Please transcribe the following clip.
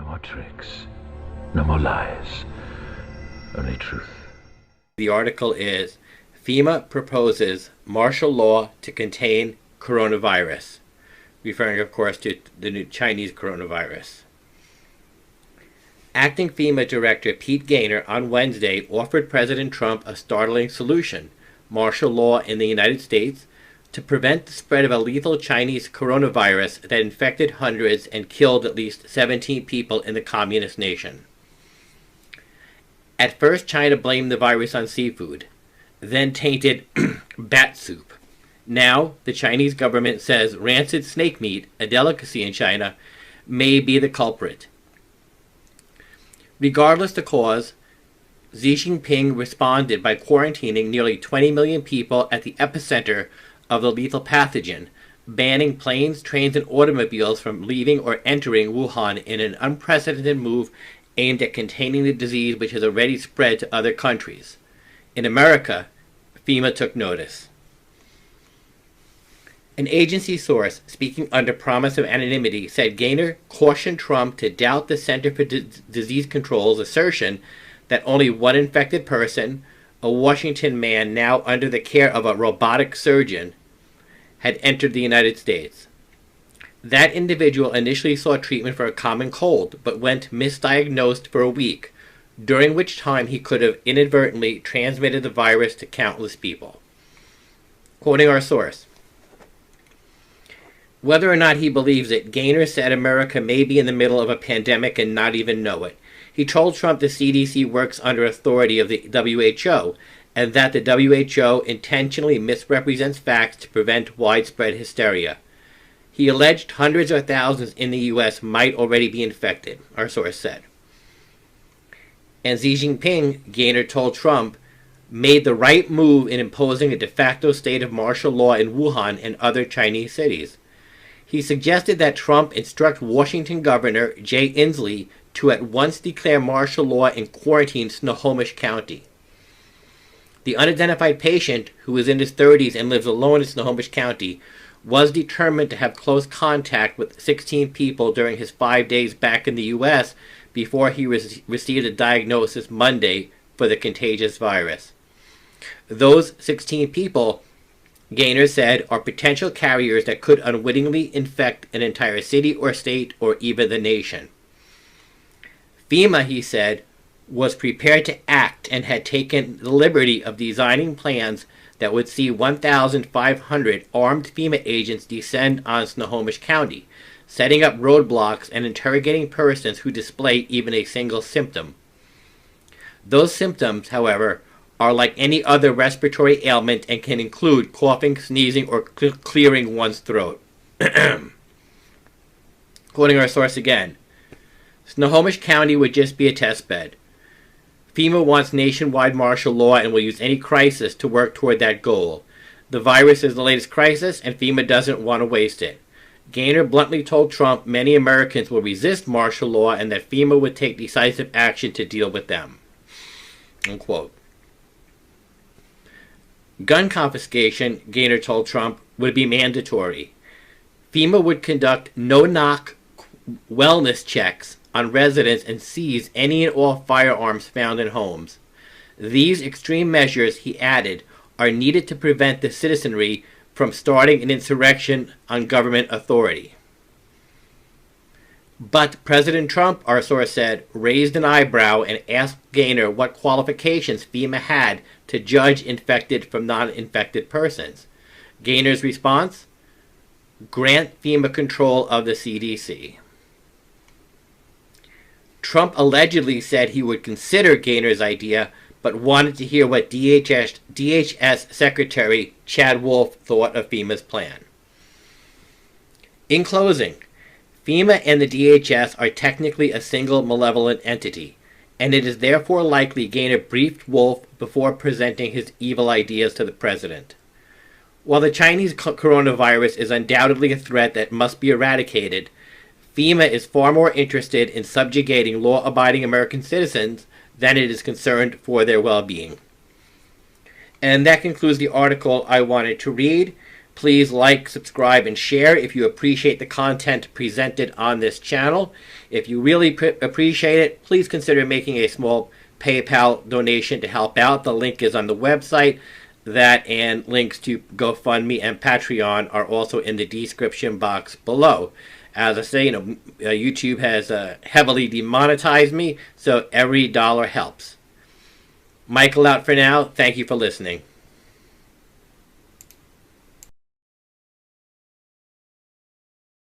more tricks. No more lies. Only truth. The article is FEMA proposes martial law to contain coronavirus, referring, of course, to the new Chinese coronavirus. Acting FEMA Director Pete Gaynor on Wednesday offered President Trump a startling solution: martial law in the United States to prevent the spread of a lethal Chinese coronavirus that infected hundreds and killed at least 17 people in the communist nation. At first, China blamed the virus on seafood, then tainted bat soup. Now, the Chinese government says rancid snake meat, a delicacy in China, may be the culprit. Regardless the cause, Xi Jinping responded by quarantining nearly 20 million people at the epicenter of the lethal pathogen, banning planes, trains, and automobiles from leaving or entering Wuhan in an unprecedented move aimed at containing the disease, which has already spread to other countries. In America, FEMA took notice. An agency source, speaking under promise of anonymity, said Gaynor cautioned Trump to doubt the Center for Disease Control's assertion that only one infected person, a Washington man now under the care of a robotic surgeon, had entered the United States. That individual initially sought treatment for a common cold, but went misdiagnosed for a week, during which time he could have inadvertently transmitted the virus to countless people. Quoting our source, whether or not he believes it, Gaynor said America may be in the middle of a pandemic and not even know it. He told Trump the CDC works under authority of the WHO, and that the WHO intentionally misrepresents facts to prevent widespread hysteria. He alleged hundreds or thousands in the U.S. might already be infected, our source said. And Xi Jinping, Gaynor told Trump, made the right move in imposing a de facto state of martial law in Wuhan and other Chinese cities. He suggested that Trump instruct Washington Governor Jay Inslee to at once declare martial law and quarantine Snohomish County. The unidentified patient, who was in his 30s and lives alone in Snohomish County, was determined to have close contact with 16 people during his 5 days back in the U.S. before he received a diagnosis Monday for the contagious virus. Those 16 people, Gaynor said, are potential carriers that could unwittingly infect an entire city or state or even the nation. FEMA, he said, was prepared to act and had taken the liberty of designing plans that would see 1,500 armed FEMA agents descend on Snohomish County, setting up roadblocks and interrogating persons who display even a single symptom. Those symptoms, however, are like any other respiratory ailment and can include coughing, sneezing, or clearing one's throat. Quoting our source again, Snohomish County would just be a test bed. FEMA wants nationwide martial law and will use any crisis to work toward that goal. The virus is the latest crisis, and FEMA doesn't want to waste it. Gaynor bluntly told Trump many Americans will resist martial law and that FEMA would take decisive action to deal with them. Unquote. Gun confiscation, Gaynor told Trump, would be mandatory. FEMA would conduct no-knock wellness checks on residents and seize any and all firearms found in homes. These extreme measures, he added, are needed to prevent the citizenry from starting an insurrection on government authority. But President Trump, our source said, raised an eyebrow and asked Gaynor what qualifications FEMA had to judge infected from non-infected persons. Gaynor's response? Grant FEMA control of the CDC. Trump allegedly said he would consider Gaynor's idea, but wanted to hear what DHS Secretary Chad Wolf thought of FEMA's plan. In closing, FEMA and the DHS are technically a single malevolent entity, and it is therefore likely Gaynor briefed Wolf before presenting his evil ideas to the president. While the Chinese coronavirus is undoubtedly a threat that must be eradicated, FEMA is far more interested in subjugating law-abiding American citizens than it is concerned for their well-being. And that concludes the article I wanted to read. Please like, subscribe, and share if you appreciate the content presented on this channel. If you really appreciate it, please consider making a small PayPal donation to help out. The link is on the website. That and links to GoFundMe and Patreon are also in the description box below. As I say, YouTube has heavily demonetized me, so every dollar helps. Michael out for now. Thank you for listening.